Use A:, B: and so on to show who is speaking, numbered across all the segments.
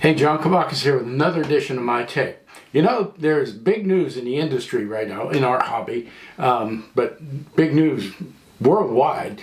A: Hey, John Kabakis here with another edition of My Take. You know, there's big news in the industry right now, in our hobby, but big news worldwide.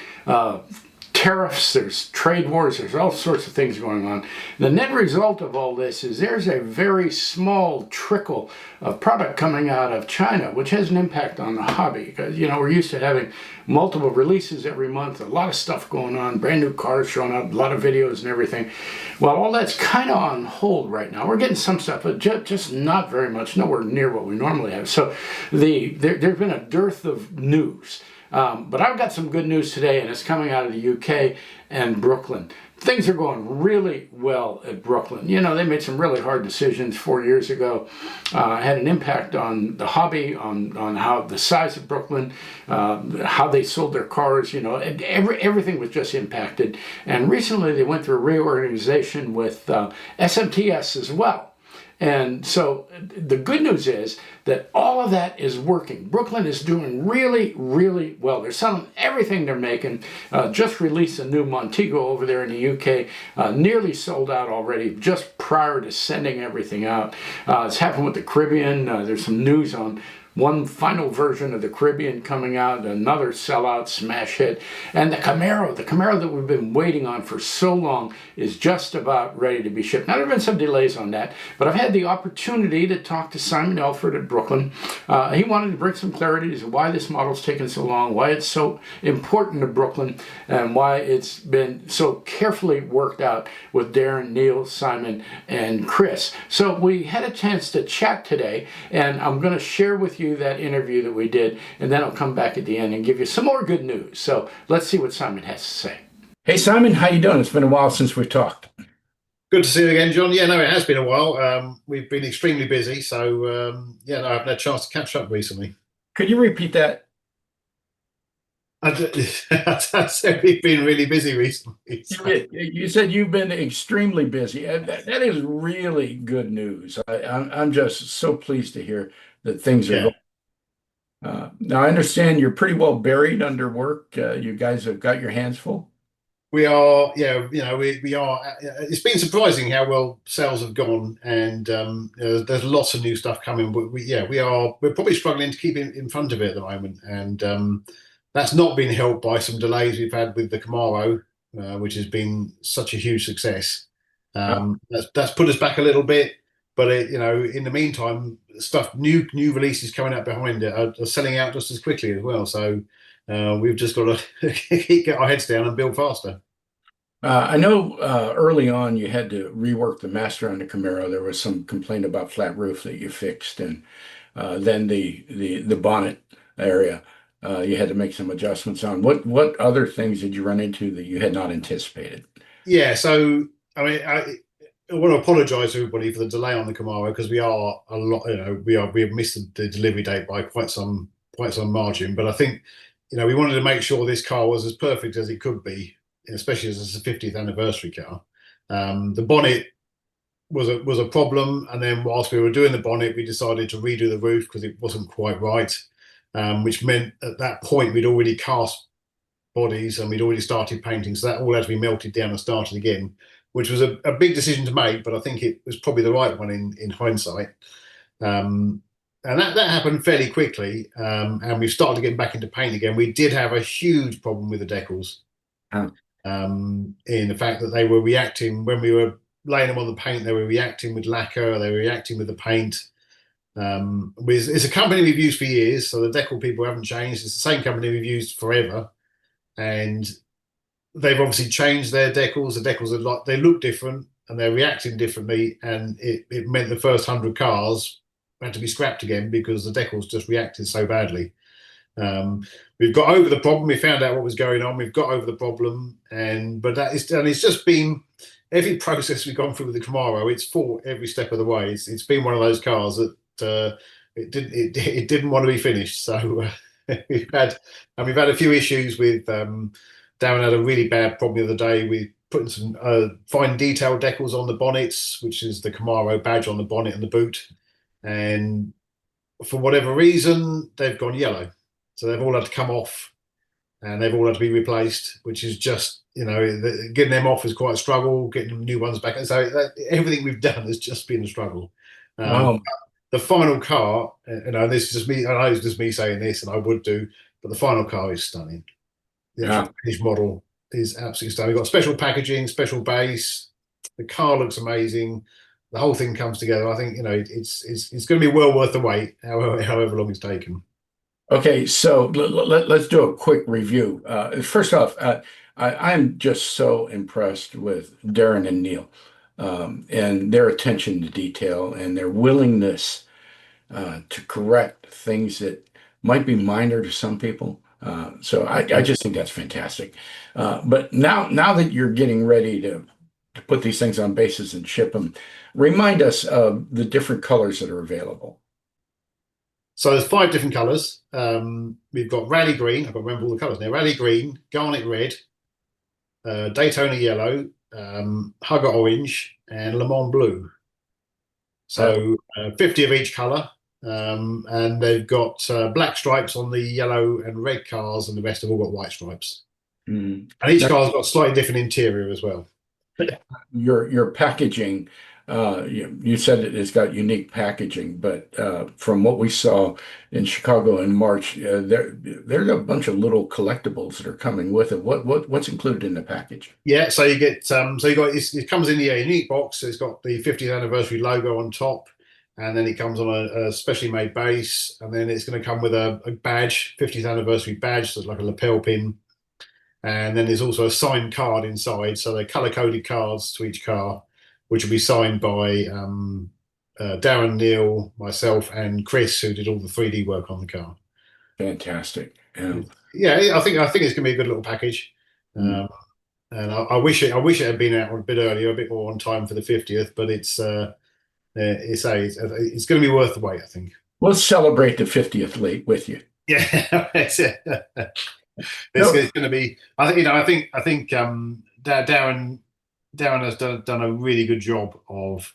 A: Tariffs, there's trade wars, there's all sorts of things going on. The net result of all this is there's a very small trickle of product coming out of China, which has an impact on the hobby. Because, you know, we're used to having multiple releases every month, a lot of stuff going on, brand new cars showing up, a lot of videos and everything. Well, all that's kind of on hold right now. We're getting some stuff, but just not very much, nowhere near what we normally have. So there's been a dearth of news. But I've got some good news today, and it's coming out of the UK and Brooklin. Things are going really well at Brooklin. You know, they made some really hard decisions 4 years ago. Had an impact on the hobby, on how the size of Brooklin, how they sold their cars, you know, everything was just impacted. And recently they went through a reorganization with SMTS as well. And so the good news is that all of that is working. Brooklin is doing really, really well. They're selling everything they're making. Just released a new Montego over there in the UK. Nearly sold out already just prior to sending everything out. It's happened with the Caribbean. There's some news on one final version of the Caribbean coming out, another sellout smash hit. And the Camaro that we've been waiting on for so long is just about ready to be shipped. Now, there have been some delays on that, but I've had the opportunity to talk to Simon Elford at Brooklin. He wanted to bring some clarity as to why this model's taken so long, why it's so important to Brooklin, and why it's been so carefully worked out with Darren, Neil, Simon, and Chris. So we had a chance to chat today, and I'm going to share with you that interview that we did, and then I'll come back at the end and give you some more good news. So let's see what Simon has to say. Hey, Simon, how you doing? It's been a while since we've talked.
B: Good to see you again, John. Yeah, no, it has been a while. We've been extremely busy, so yeah, no, I haven't had a chance to catch up recently.
A: Could you repeat that?
B: I said we've been really busy recently. So.
A: You said you've been extremely busy. That is really good news. I'm just so pleased to hear that things are
B: Yeah,
A: going. Now, I understand you're pretty well buried under work. You guys have got your hands full.
B: we are. Yeah, you know, we are. It's been surprising how well sales have gone, and you know, there's lots of new stuff coming. But we are. We're probably struggling to keep in front of it at the moment, and that's not been helped by some delays we've had with the Camaro, which has been such a huge success. That's put us back a little bit, but you know, in the meantime, new releases coming out behind it are selling out just as quickly as well. So we've just got to get our heads down and build faster.
A: I know early on you had to rework the master on the Camaro. There was some complaint about flat roof that you fixed, and then the bonnet area you had to make some adjustments on. What other things did you run into that you had not anticipated?
B: Yeah, so I mean, I want to apologise to everybody for the delay on the Camaro because we are a lot, you know, we have missed the delivery date by quite some margin. But I think, you know, we wanted to make sure this car was as perfect as it could be, especially as it's a 50th anniversary car. The bonnet was a problem, and then whilst we were doing the bonnet, we decided to redo the roof because it wasn't quite right, which meant at that point we'd already cast bodies and we'd already started painting, so that all had to be melted down and started again, which was a big decision to make, but I think it was probably the right one in hindsight. And that happened fairly quickly, and we've started getting back into paint again. We did have a huge problem with the decals,
A: Uh,
B: in the fact that they were reacting when we were laying them on the paint. They were reacting with lacquer, they were reacting with the paint. It's a company we've used for years, so the decal people haven't changed. It's the same company we've used forever, and they've obviously changed their decals. The decals are like, they look different and they're reacting differently, and it meant the first 100 cars had to be scrapped again because the decals just reacted so badly. We've got over the problem. We found out what was going on. We've got over the problem, and it's just been every process we've gone through with the Camaro. It's fought every step of the way. It's been one of those cars that it didn't want to be finished. So we've had a few issues with. Darren had a really bad problem the other day with putting some fine detail decals on the bonnets, which is the Camaro badge on the bonnet and the boot, and for whatever reason they've gone yellow, so they've all had to come off and they've all had to be replaced, which is just, getting them off is quite a struggle, getting new ones back. And so everything we've done has just been a struggle. Um,
A: Oh,
B: the final car, this is just me, I know it's just me saying this, and I would do, but the final car is stunning. The actual
A: yeah.
B: finished model is absolutely stunning. We've got special packaging, special base. The car looks amazing. The whole thing comes together. I think it's going to be well worth the wait, however long it's taken.
A: Okay, so let's do a quick review. First off, I'm just so impressed with Darren and Neil, and their attention to detail and their willingness to correct things that might be minor to some people. So I just think that's fantastic. But now that you're getting ready to put these things on bases and ship them, remind us of the different colors that are available.
B: So there's 5 different colours. We've got rally green. I've got to remember all the colours now. Rally green, garnet red, Daytona yellow, Hugger orange, and Le Mans blue.
A: That,
B: So 50 of each colour. And they've got black stripes on the yellow and red cars, and the rest have all got white stripes.
A: mm.
B: And each car's got a slightly different interior as well.
A: Your packaging, you said that it's got unique packaging, but from what we saw in Chicago in March, there's a bunch of little collectibles that are coming with it. What's included in the package?
B: Yeah, so you get so you got it comes in the unique box. So it's got the 50th anniversary logo on top, and then it comes on a specially made base, and then it's going to come with a badge, 50th anniversary badge, so it's like a lapel pin, and then there's also a signed card inside. So they're color coded cards to each car, which will be signed by Darren, Neil, myself, and Chris, who did all the 3D work on the car.
A: Fantastic. Yeah.
B: Yeah, I think it's going to be a good little package.
A: Mm.
B: Um, and I wish it had been out a bit earlier, a bit more on time for the 50th. But it's going to be worth the wait, I think.
A: We'll celebrate the 50th late with you.
B: Yeah,
A: No,
B: it's going to be. I think Darren has done a really good job of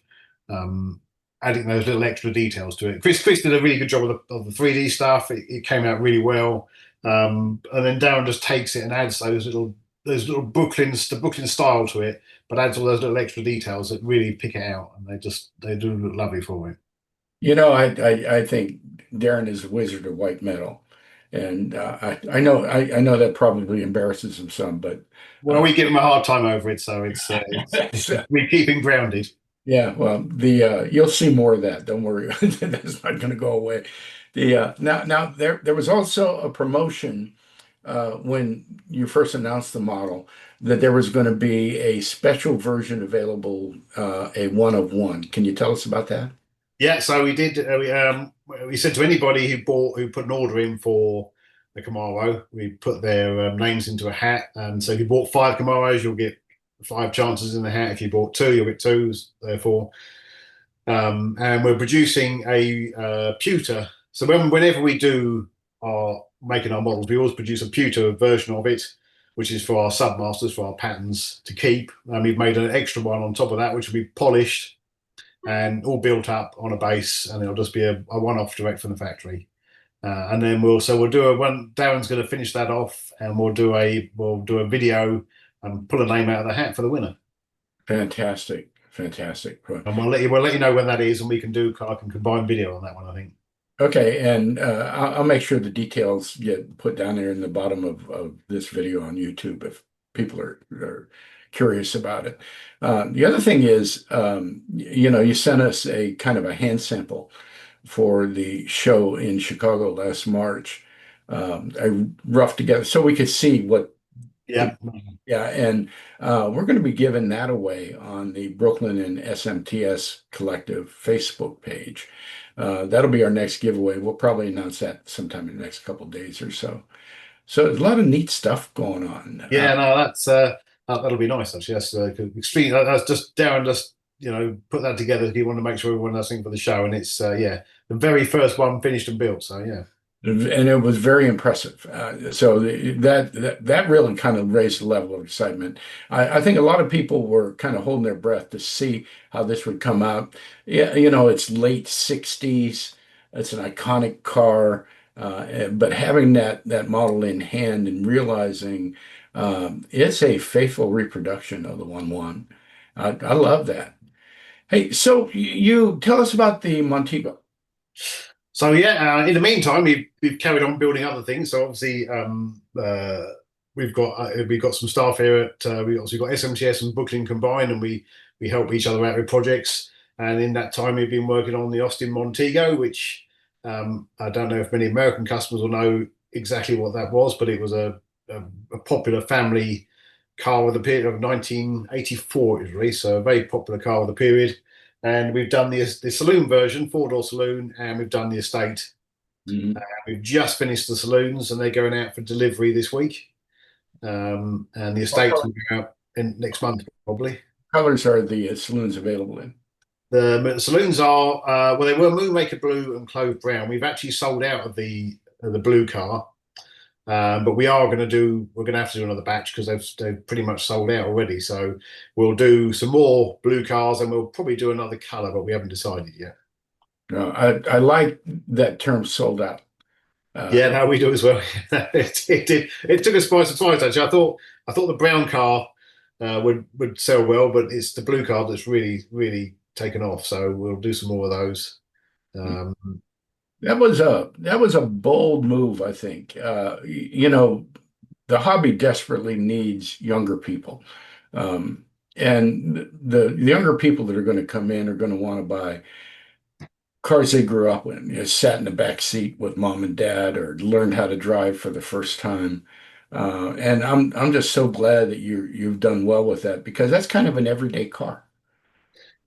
B: adding those little extra details to it. Chris did a really good job of the 3D stuff. It came out really well, and then Darren just takes it and adds those little Brooklyn style to it, but adds all those little extra details that really pick it out, and they do look lovely for it.
A: I think Darren is a wizard of white metal, and I know that probably embarrasses him some, but
B: Well, we give him a hard time over it, so we keep him grounded.
A: yeah, well, the you'll see more of that. Don't worry, that's not going to go away. Now there was also a promotion when you first announced the model that there was going to be a special version available, a one of one. Can you tell us about that?
B: Yeah, so we did. We said to anybody who put an order in for the Camaro, we put their names into a hat, and so if you bought 5 Camaros, you'll get 5 chances in the hat. If you bought two, you'll get twos. Therefore, and we're producing a pewter. So whenever we do our making our models, we always produce a pewter version of it, which is for our submasters, for our patterns to keep. And we've made an extra one on top of that, which will be polished and all built up on a base, and it'll just be a one-off direct from the factory. And then we'll do a one. Darren's going to finish that off, and we'll do a video and pull a name out of the hat for the winner.
A: Fantastic, fantastic.
B: And we'll let you know when that is, and I can combine video on that one, I think.
A: Okay, and I'll make sure the details get put down there in the bottom of this video on YouTube if people are curious about it. The other thing is, you sent us a kind of a hand sample for the show in Chicago last March. I roughed together so we could see what.
B: Yeah.
A: Yeah, and we're going to be giving that away on the Brooklyn and SMTS Collective Facebook page. That'll be our next giveaway. We'll probably announce that sometime in the next couple of days or so. So there's a lot of neat stuff going on.
B: Yeah, no, that'll be nice actually. That's extreme. That's just Darren just put that together. He wanted to make sure everyone does something for the show, and it's the very first one finished and built. So yeah.
A: And it was very impressive. So that really kind of raised the level of excitement. I think a lot of people were kind of holding their breath to see how this would come out. Yeah, it's late 60s. It's an iconic car. But having that model in hand and realizing it's a faithful reproduction of the 1-1. I love that. Hey, so you tell us about the Montego.
B: So yeah, in the meantime, we've carried on building other things. So obviously, we've got some staff here at we obviously got SMTS and Brooklin combined, and we help each other out with projects. And in that time, we've been working on the Austin Montego, which I don't know if many American customers will know exactly what that was, but it was a popular family car with a period of 1984. It was released, so a very popular car with a period. And we've done the saloon version, four-door saloon, and we've done the estate.
A: Mhm.
B: We've just finished the saloons, and they're going out for delivery this week. And the
A: What
B: estates will go out next month probably.
A: colors are the saloons available in?
B: The saloons are well, they were Moonmaker Blue and Clove Brown. We've actually sold out of the blue car, but we're going to have to do another batch because they've pretty much sold out already. So we'll do some more blue cars, and we'll probably do another color, but we haven't decided yet.
A: No, I like that term sold out.
B: Yeah,
A: Uh,
B: no, we do as well. It took us by surprise actually. I thought the brown car would sell well, but it's the blue car that's really taken off. So we'll do some more of those. Um,
A: that was a bold move, I think. The hobby desperately needs younger people. And the younger people that are going to come in are going to want to buy cars they grew up with, sat in the back seat with mom and dad or learned how to drive for the first time. And I'm just so glad that you've done well with that because that's kind of an everyday car.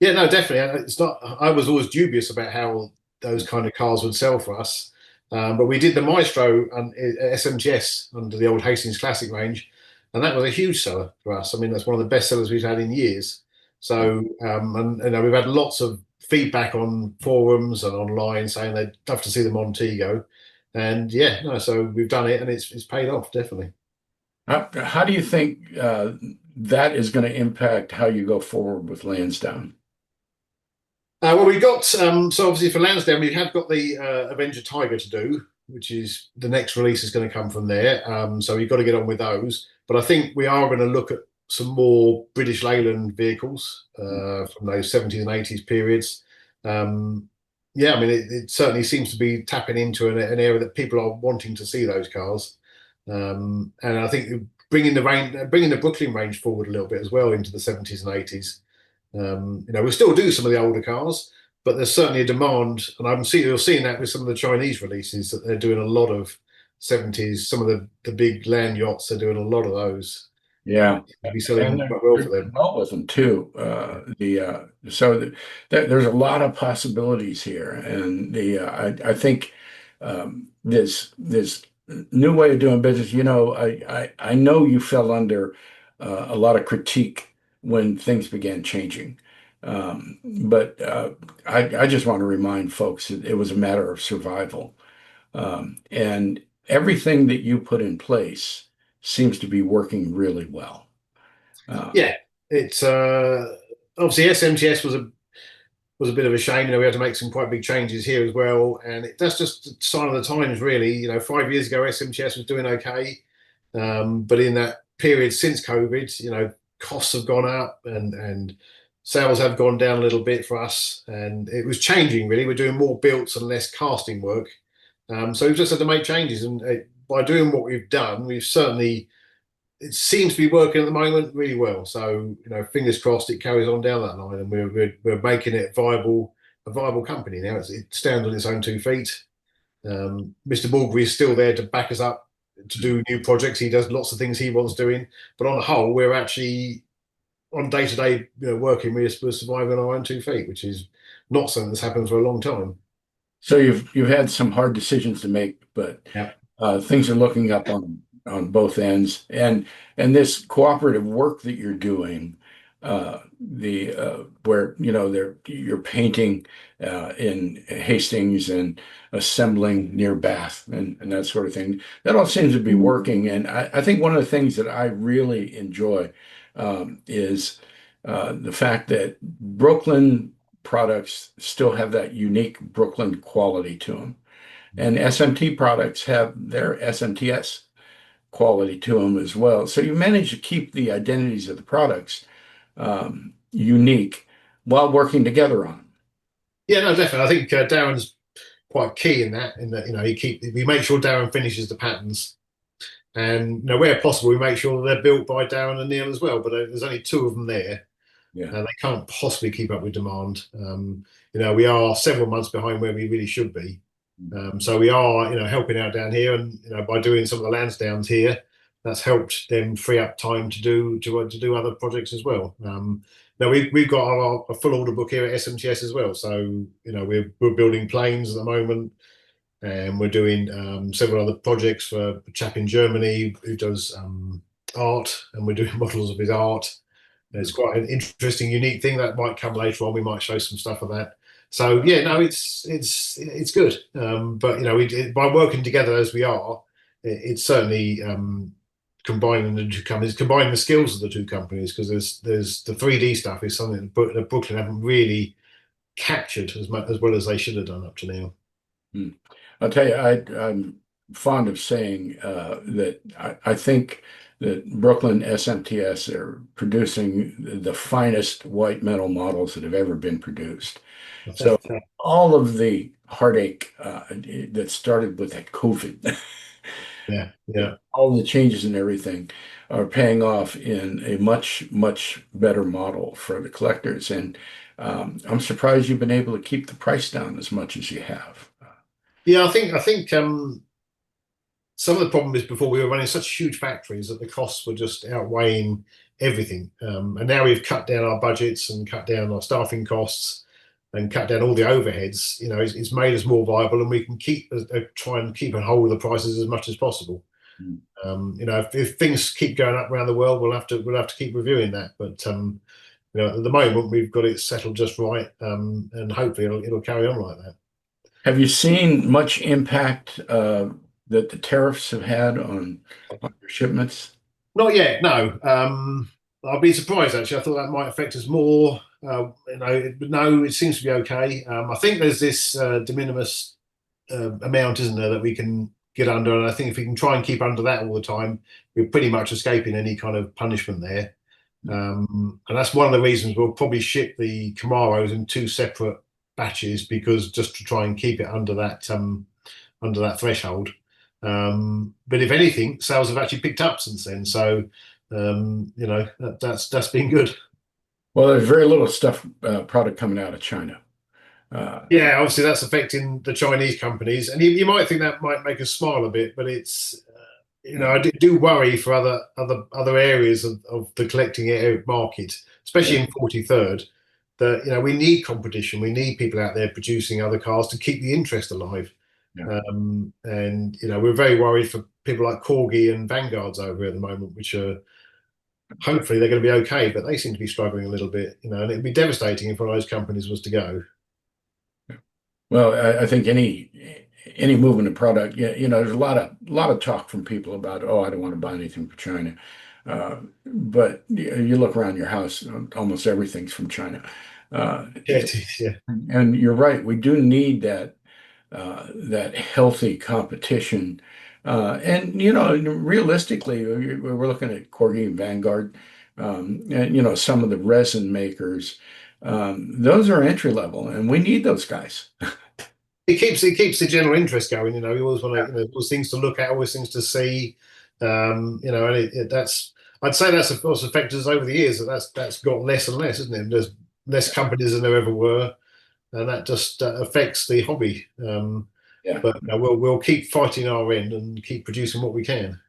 B: Yeah, no, definitely. It's not. I was always dubious about how those kind of cars would sell for us, but we did the Maestro and SMGS under the old Hastings Classic range, and that was a huge seller for us. I mean, that's one of the best sellers we've had in years. So, and you know, we've had lots of feedback on forums and online saying they'd love to see the Montego, and yeah, no, so we've done it, and it's paid off definitely.
A: How do you think that is going to impact how you go forward with Lansdowne?
B: Well, we got so obviously for Lansdowne, we have got the Avenger Tiger to do, which is the next release is going to come from there. So we've got to get on with those. But I think we are going to look at some more British Leyland vehicles from those 70s and 80s periods. Yeah, I mean, it certainly seems to be tapping into an area that people are wanting to see those cars. And I think bringing the Brooklyn range forward a little bit as well into the 70s and 80s. You know, we'll still do some of the older cars, but there's certainly a demand, and you're seeing that with some of the Chinese releases that they're doing a lot of 70s. Some of the big land yachts are doing a lot of those.
A: Yeah,
B: It'll be
A: and
B: selling
A: they're,
B: quite well
A: they're
B: for them.
A: doing well with them too. There's a lot of possibilities here, and I think this new way of doing business. I know you fell under a lot of critique when things began changing, but I just want to remind folks that it was a matter of survival, and everything that you put in place seems to be working really well. Uh,
B: Yeah, it's obviously SMTS was a bit of a shame. You know, we had to make some quite big changes here as well, and that's just a sign of the times, really. You know, 5 years ago, SMTS was doing okay, but in that period since COVID, you know, costs have gone up and sales have gone down a little bit for us, and it was changing really. We're doing more builds and less casting work, so we've just had to make changes, and by doing what we've done, we've certainly it seems to be working at the moment really well. So you know, fingers crossed it carries on down that line, and we're making it a viable company now. It stands on its own 2 feet. Mr. Bulgari is still there to back us up to do new projects. He does lots of things he wants doing, but on the whole, we're actually on day to day, working. We're surviving on our own 2 feet, which is not something that's happened for a long time.
A: so you've had some hard decisions to make, but
B: Yeah.
A: things are looking up on both ends, and this cooperative work that you're doing, the where you're painting in Hastings and assembling near Bath and that sort of thing. That all seems to be working, and I think one of the things that I really enjoy is the fact that Brooklyn products still have that unique Brooklyn quality to them. And SMT products have their SMTS quality to them as well. So you manage to keep the identities of the products unique while working together on them.
B: Yeah, no, definitely. I think Darren's quite key in that. In that, we make sure Darren finishes the patterns, and where possible, we make sure that they're built by Darren and Neil as well. But there's only two of them there.
A: Yeah.
B: They can't possibly keep up with demand. We are several months behind where we really should be. So we are, helping out down here, and by doing some of the Lansdowns here, that's helped them free up time to do other projects as well. Now we've got a full order book here at SMTS as well. So we're building planes at the moment, and we're doing several other projects for a chap in Germany who does art, and we're doing models of his art. It's quite an interesting, unique thing that might come later on. We might show some stuff of that. So yeah, no, it's good. But by working together as we are, it's certainly combining the two companies, combining the skills of the two companies, because there's the 3D stuff is something that Brooklyn haven't really captured as well as they should have done up to now.
A: I'll tell you, I'm fond of saying that I think that Brooklyn SMTS are producing the finest white metal models that have ever been produced. So all of the heartache that started with that COVID,
B: Yeah, yeah.
A: all the changes and everything are paying off in a much, much better model for the collectors. And I'm surprised you've been able to keep the price down as much as you have.
B: Yeah, I think some of the problem is before we were running such huge factories that the costs were just outweighing everything. And now we've cut down our budgets and cut down our staffing costs and cut down all the overheads. It's made us more viable, and we can try and keep a hold of the prices as much as possible.
A: Mm.
B: If things keep going up around the world, we'll have to keep reviewing that. But at the moment, we've got it settled just right, and hopefully it'll carry on like that.
A: Have you seen much impact that the tariffs have had on your shipments?
B: Not yet, no. I'll be surprised actually. I thought that might affect us more. But no, it seems to be okay. I think there's this de minimis amount, isn't there, that we can get under, and I think if we can try and keep under that all the time, we're pretty much escaping any kind of punishment there. And that's one of the reasons we'll probably ship the Camaros in two separate batches, because just to try and keep it under that threshold. But if anything, sales have actually picked up since then. So that's been good.
A: Well, there's very little product coming out of China.
B: Yeah, obviously that's affecting the Chinese companies, and you might think that might make us smile a bit, but it's I do worry for other areas of the collecting market, especially in 43rd. That we need competition, we need people out there producing other cars to keep the interest alive.
A: Yeah.
B: And we're very worried for people like Corgi and Vanguards over here at the moment, which are hopefully they're going to be okay, but they seem to be struggling a little bit. And it'd be devastating if one of those companies was to go.
A: Well, I think any movement of product, there's a lot of talk from people about, oh, I don't want to buy anything from China. But you look around your house, almost everything's from China.
B: Yeah.
A: And you're right, we do need that healthy competition. And realistically, we're looking at Corgi and Vanguard, and some of the resin makers. Those are entry level, and we need those guys.
B: It keeps the general interest going. We always want to, those things to look at, always things to see. And that's, I'd say that's of course affected us over the years. That's got less and less, isn't it? There's less companies than there ever were, and that just affects the hobby.
A: Yeah.
B: But we'll keep fighting our end and keep producing what we can.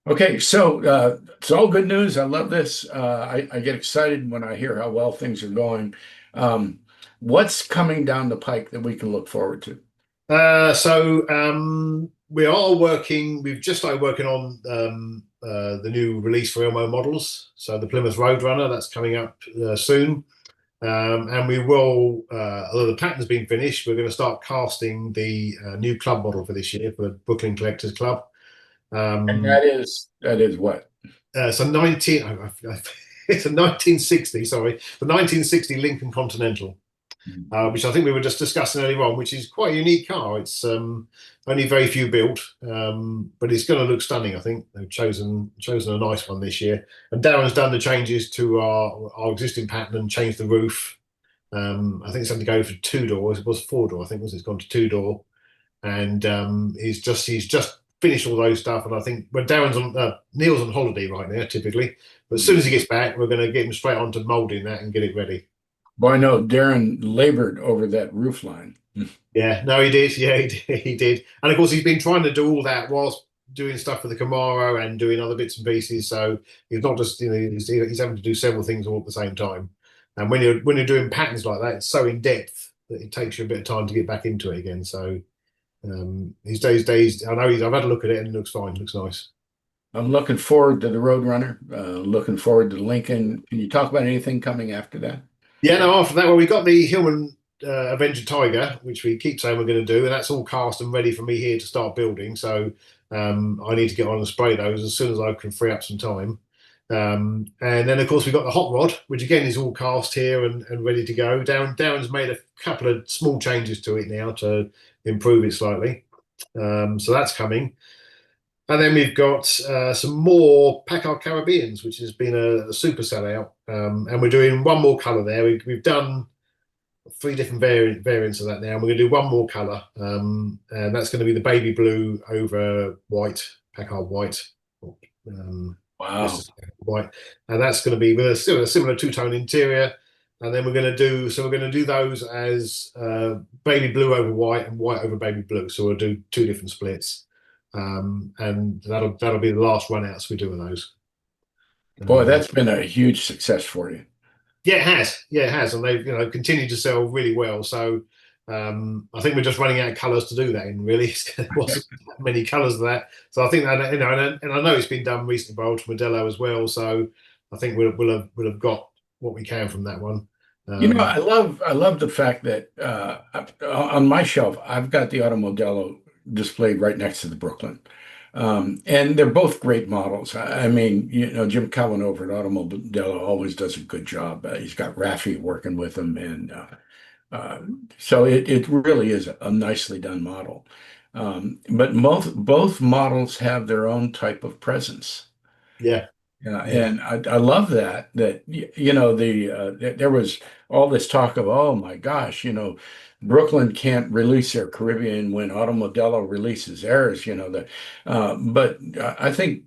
A: Okay, so it's all good news. I love this. I get excited when I hear how well things are going. What's coming down the pike that we can look forward to?
B: We are working. We've just started working on the new release for Elmo Models. So the Plymouth Roadrunner, that's coming up soon. And we will, although the pattern's been finished, we're going to start casting the new club model for this year for the Brooklyn Collectors Club.
A: And that is what?
B: It's a 1960, sorry, the 1960 Lincoln Continental. which I think we were just discussing earlier on, which is quite a unique car. It's only very few built, but it's going to look stunning. I think they've chosen a nice one this year. And Darren's done the changes to our existing pattern and changed the roof. I think it's going to go for 2 doors. It was 4 door, I think. It's gone to 2 door, and he's just finished all those stuff. And I think when Neil's on holiday right now, typically, but as soon as he gets back, we're going to get him straight onto moulding that and get it ready.
A: Well, I know Darren labored over that roof line.
B: Yeah, no, he did. Yeah, he did. He did. And of course, he's been trying to do all that whilst doing stuff for the Camaro and doing other bits and pieces. So he's not just, he's having to do several things all at the same time. And when you're doing patterns like that, it's so in depth that it takes you a bit of time to get back into it again. So these days, I know I've had a look at it and it looks fine. It looks nice.
A: I'm looking forward to the Roadrunner, looking forward to Lincoln. Can you talk about anything coming after that?
B: Yeah, no, after that, well, we got the Hillman Avenger Tiger, which we keep saying we're going to do, and that's all cast and ready for me here to start building. So I need to get on and spray those as soon as I can free up some time. And then, of course, we've got the Hot Rod, which again is all cast here and ready to go. Darren's made a couple of small changes to it now to improve it slightly. So that's coming. And then we've got some more Packard Caribbeans, which has been a super sellout. And we're doing one more colour there. We've done 3 different variants of that now. And we're going to do one more colour. And that's going to be the baby blue over white, Packard white.
A: Wow.
B: White. And that's going to be with a similar two-tone interior. And then we're going to do those as baby blue over white and white over baby blue. So we'll do 2 different splits. And that'll be the last run outs we do of those.
A: Boy, that's been a huge success for you.
B: Yeah, it has. Yeah, it has, and they've continued to sell really well. So I think we're just running out of colours to do that in. Really, there wasn't many colours of that. So I think that and I know it's been done recently by Ultra Modelo as well. So I think we'll have got what we can from that one.
A: I love the fact that on my shelf I've got the Auto Modelo displayed right next to the Brooklyn. And they're both great models. I mean, Jim Cowan over at Auto Modelo always does a good job. He's got Raffi working with him, and so it really is a nicely done model. But both models have their own type of presence.
B: Yeah.
A: Yeah, and I love that there was all this talk of, oh my gosh, Brooklyn can't release their Caribbean when Auto Modelo releases theirs, but I think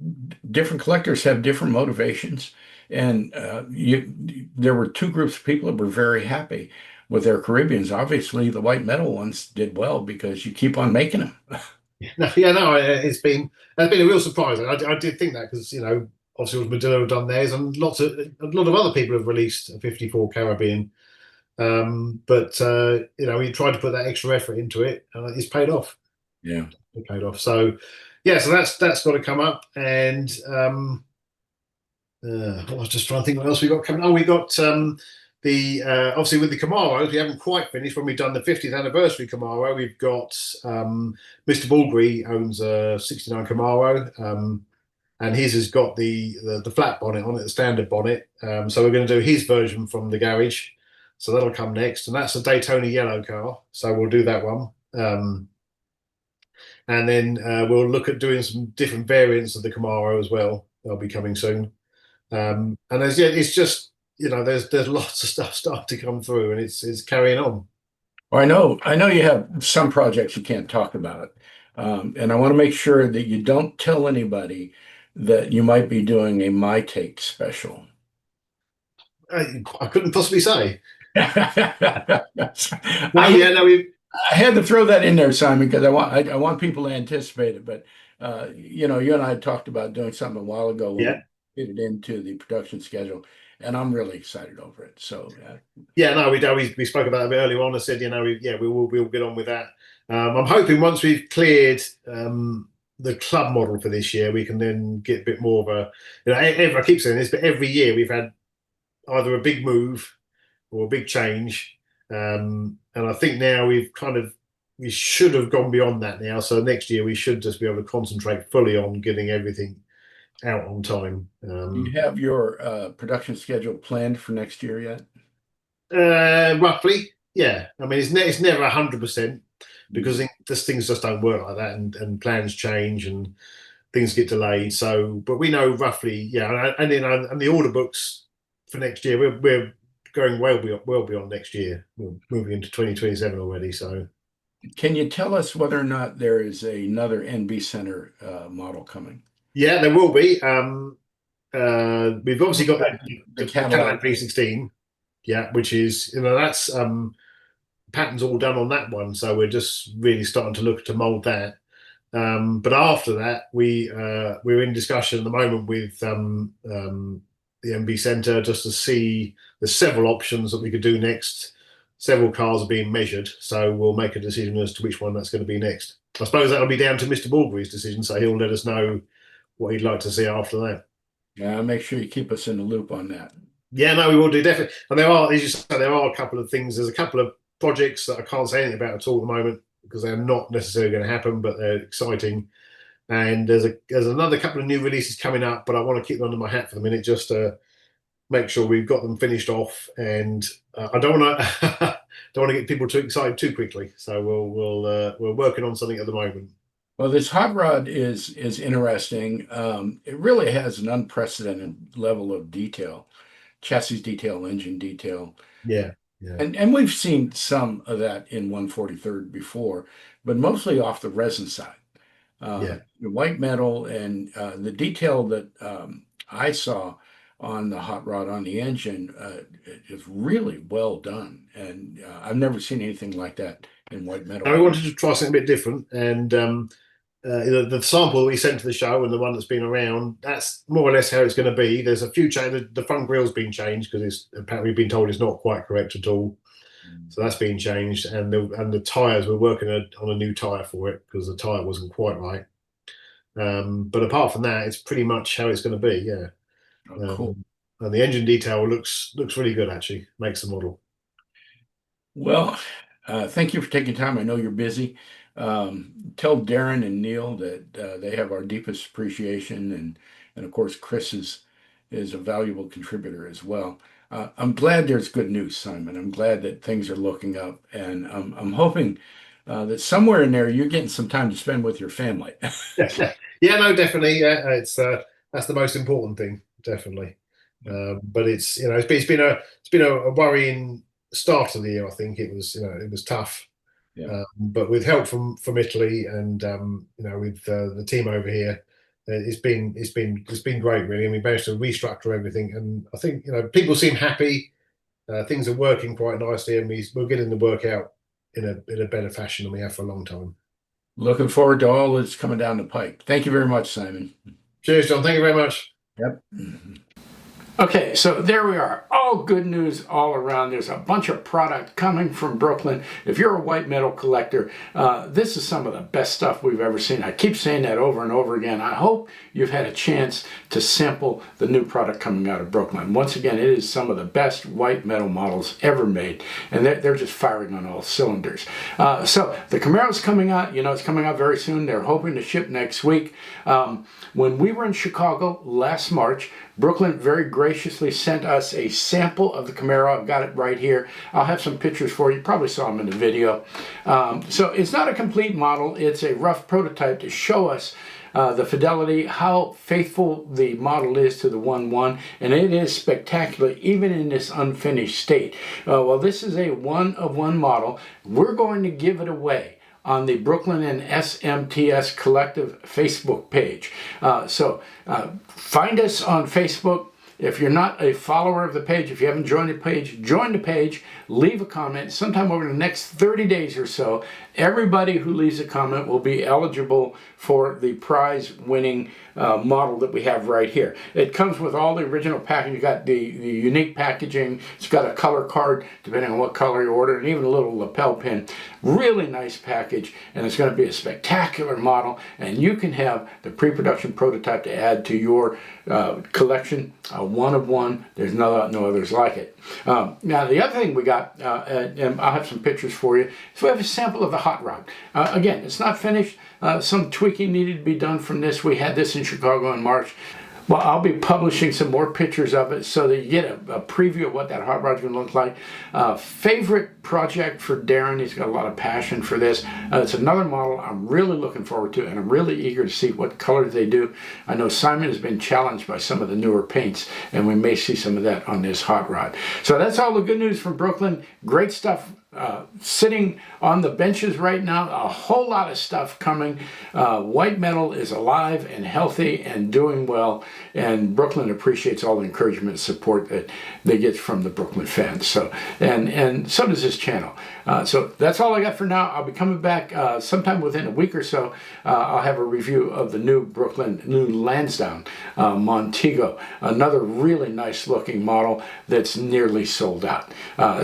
A: different collectors have different motivations, and there were 2 groups of people that were very happy with their Caribbeans. Obviously, the white metal ones did well because you keep on making them.
B: No, it's been a real surprise. I did think that because obviously Modelo have done theirs, and a lot of other people have released a 54 Caribbean. But we tried to put that extra effort into it, and it's paid off.
A: Yeah,
B: it paid off. So yeah, so that's got to come up. And I was just trying to think what else we got coming. Oh, we got the obviously with the Camaros, we haven't quite finished. When we've done the 50th anniversary Camaro, we've got Mr. Bulgari owns a '69 Camaro. And his has got the flat bonnet on it, the standard bonnet. So we're going to do his version from the garage. So that'll come next, and that's a Daytona yellow car. So we'll do that one, and then we'll look at doing some different variants of the Camaro as well. They'll be coming soon. And it's just there's lots of stuff starting to come through, and it's carrying on.
A: Well, I know you have some projects you can't talk about, and I want to make sure that you don't tell anybody that you might be doing a My Take special.
B: I couldn't possibly say.
A: I had to throw that in there, Simon, because I want people to anticipate it. But you and I talked about doing something a while ago when we fit it into the production schedule, and I'm really excited over it. So
B: we spoke about that a bit earlier on. I said we'll get on with that. I'm hoping once we've cleared the club model for this year, we can then get a bit more of a. I keep saying this, but every year we've had either a big move or a big change, and I think now we should have gone beyond that now. So next year we should just be able to concentrate fully on getting everything out on time.
A: Do you have your production schedule planned for next year yet?
B: Roughly, Yeah, I mean, it's never 100% because things just don't work like that, and plans change and things get delayed. So, but we know roughly, yeah, and the order books for next year, we're going well beyond next year. We're moving into 2027 already. So,
A: Can you tell us whether or not there is another NB Center model coming?
B: yeah, there will be. We've obviously got
A: The
B: the Cadillac
A: Cadillac.
B: V16, yeah, which is that's patterns all done on that one. So we're just really starting to look to mold that. But after that, we're in discussion at the moment with the MB Centre just to see there's several options that we could do next. Several cars are being measured, so we'll make a decision as to which one that's going to be next. I suppose that'll be down to Mr. Bulgary's decision, so he'll let us know what he'd like to see after that.
A: Yeah, make sure you keep us in the loop on that.
B: Yeah, no, we will do definitely. And there are, as you said, there are a couple of things. There's a couple of projects that I can't say anything about at all at the moment because they're not necessarily going to happen, but they're exciting. And there's another couple of new releases coming up, but I want to keep them under my hat for the minute just to make sure we've got them finished off. And I don't want to don't want to get people too excited too quickly. So we're working on something at the moment.
A: Well, this hot rod is interesting. It really has an unprecedented level of detail, chassis detail, engine detail.
B: Yeah, yeah,
A: And we've seen some of that in 143rd before, but mostly off the resin side.
B: yeah.
A: The white metal and the detail that I saw on the hot rod on the engine is really well done. And I've never seen anything like that in white metal.
B: And we wanted to try something a bit different, and the sample that we sent to the show and the one that's been around, that's more or less how it's going to be. There's a few changes. The front grill's been changed because it's apparently been told it's not quite correct at all. So that's been changed, and the tyres, we're working on a new tyre for it because the tyre wasn't quite right. But apart from that, it's pretty much how it's going to be. Yeah.
A: Oh, cool.
B: And the engine detail looks really good. Actually, makes the model.
A: Well, thank you for taking time. I know you're busy. Tell Darren and Neil that they have our deepest appreciation, and of course, Chris is a valuable contributor as well. I'm glad there's good news, Simon. I'm glad that things are looking up, and I'm hoping that somewhere in there you're getting some time to spend with your family.
B: Yeah, no, definitely. Yeah, it's that's the most important thing, definitely. But it's been a worrying start of the year. I think it was tough.
A: Yeah.
B: But with help from Italy and with the team over here, it's been great really, and we managed to restructure everything. And I think people seem happy. Things are working quite nicely, and we're getting the work out in a better fashion than we have for a long time.
A: Looking forward to all that's coming down the pike. Thank you very much, Simon.
B: Cheers, John. Thank you very much.
A: Yep. Okay, so there we are. All good news all around. There's a bunch of product coming from Brooklyn. If you're a white metal collector, this is some of the best stuff we've ever seen. I keep saying that over and over again. I hope you've had a chance to sample the new product coming out of Brooklyn. Once again, it is some of the best white metal models ever made, and they're just firing on all cylinders. So the Camaro's coming out. It's coming out very soon. They're hoping to ship next week. When we were in Chicago last March, Brooklyn very graciously sent us a sample of the Camaro. I've got it right here. I'll have some pictures for you. You probably saw them in the video. So it's not a complete model. It's a rough prototype to show us the fidelity, how faithful the model is to the 1.1, and it is spectacular even in this unfinished state. Well, this is a one-of-one model. We're going to give it away on the Brooklyn and SMTS Collective Facebook page. So find us on Facebook. If you're not a follower of the page, if you haven't joined the page, join the page, leave a comment. Sometime over the next 30 days or so, everybody who leaves a comment will be eligible for the prize-winning model that we have right here. It comes with all the original packaging. You got the unique packaging. It's got a color card, depending on what color you order, and even a little lapel pin. Really nice package, and it's going to be a spectacular model, and you can have the pre-production prototype to add to your collection. One of one. There's no others like it. Now, the other thing we got, and I'll have some pictures for you, so we have a sample of the hot rod. Again, it's not finished. Some tweaking needed to be done from this. We had this in Chicago in March. Well, I'll be publishing some more pictures of it so that you get a preview of what that hot rod's going to look like. Favorite project for Darren, he's got a lot of passion for this. It's another model I'm really looking forward to, and I'm really eager to see what colors they do. I know Simon has been challenged by some of the newer paints, and we may see some of that on this hot rod. So that's all the good news from Brooklyn. Great stuff. Sitting on the benches right now, a whole lot of stuff coming. White metal is alive and healthy and doing well, and Brooklyn appreciates all the encouragement and support that they get from the Brooklyn fans. So and so does this channel. So that's all I got for now. I'll be coming back sometime within a week or so. I'll have a review of the new Landown Montego, another really nice looking model that's nearly sold out.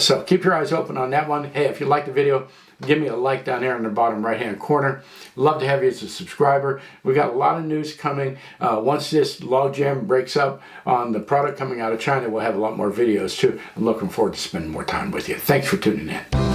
A: So keep your eyes open on that one. Hey, if you liked the video, give me a like down there in the bottom right hand corner. Love to have you as a subscriber. We got a lot of news coming. Once this logjam breaks up on the product coming out of China, we'll have a lot more videos too. I'm looking forward to spending more time with you. Thanks for tuning in.